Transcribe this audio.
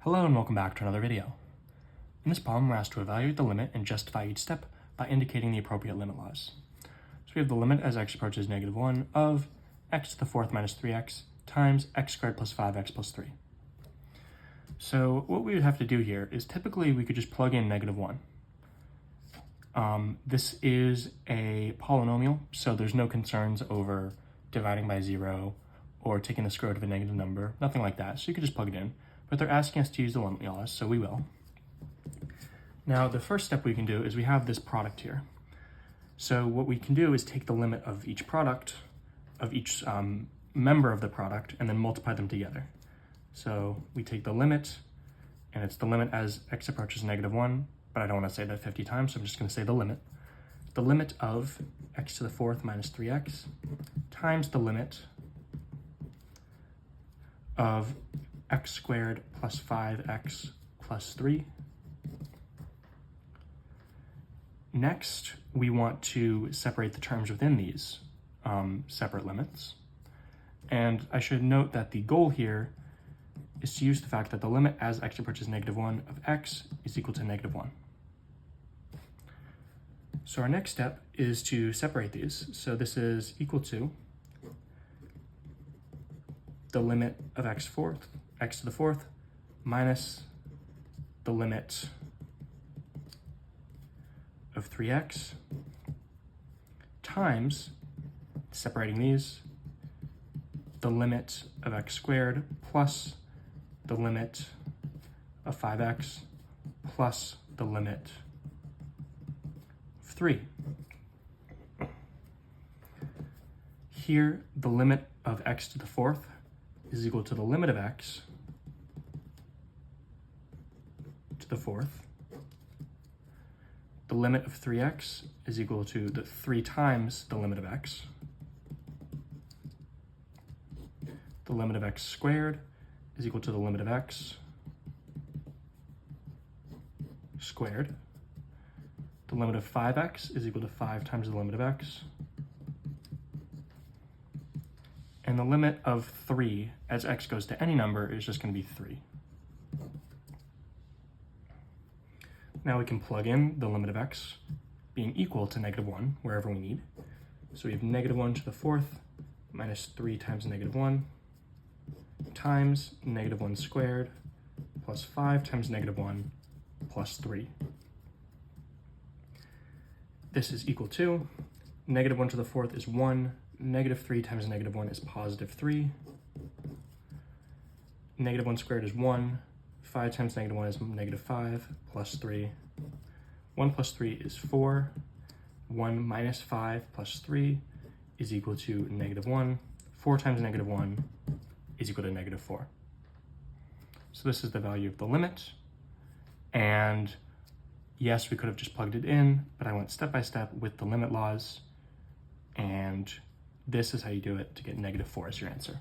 Hello and welcome back to another video. In this problem, we're asked to evaluate the limit and justify each step by indicating the appropriate limit laws. So we have the limit as x approaches -1 of x to the fourth minus 3x times x squared plus 5x plus 3. So what we would have to do here is typically we could just plug in -1. This is a polynomial, so there's no concerns over dividing by 0 or taking the square root of a negative number, nothing like that. So you could just plug it in. But they're asking us to use the limit laws, so we will. Now, the first step we can do is we have this product here. So what we can do is take the limit of each product, of each member of the product, and then multiply them together. So we take the limit, and it's the limit as x approaches -1, but I don't want to say that 50 times, so I'm just going to say the limit. The limit of x to the fourth minus 3x times the limit of x squared plus 5x plus 3. Next, we want to separate the terms within these separate limits. And I should note that the goal here is to use the fact that the limit as x approaches -1 of x is equal to -1. So our next step is to separate these. So this is equal to the limit of x to the fourth minus the limit of 3x times, separating these, the limit of x squared plus the limit of 5x plus the limit of 3. Here, the limit of x to the fourth is equal to the limit of x to the fourth. The limit of 3x is equal to the 3 times the limit of x. The limit of x squared is equal to the limit of x squared. The limit of 5x is equal to 5 times the limit of x. And the limit of 3 as x goes to any number is just going to be 3. Now we can plug in the limit of x being equal to -1 wherever we need. So we have -1 to the fourth minus 3 times -1 times -1 squared plus 5 times -1 plus 3. This is equal to -1 to the fourth is 1, -3 times -1 is +3, -1 squared is 1, 5 times -1 is -5, plus 3. 1 plus 3 is 4. 1 minus 5 plus 3 is equal to -1. 4 times -1 is equal to -4. So this is the value of the limit. And yes, we could have just plugged it in, but I went step by step with the limit laws. And this is how you do it to get -4 as your answer.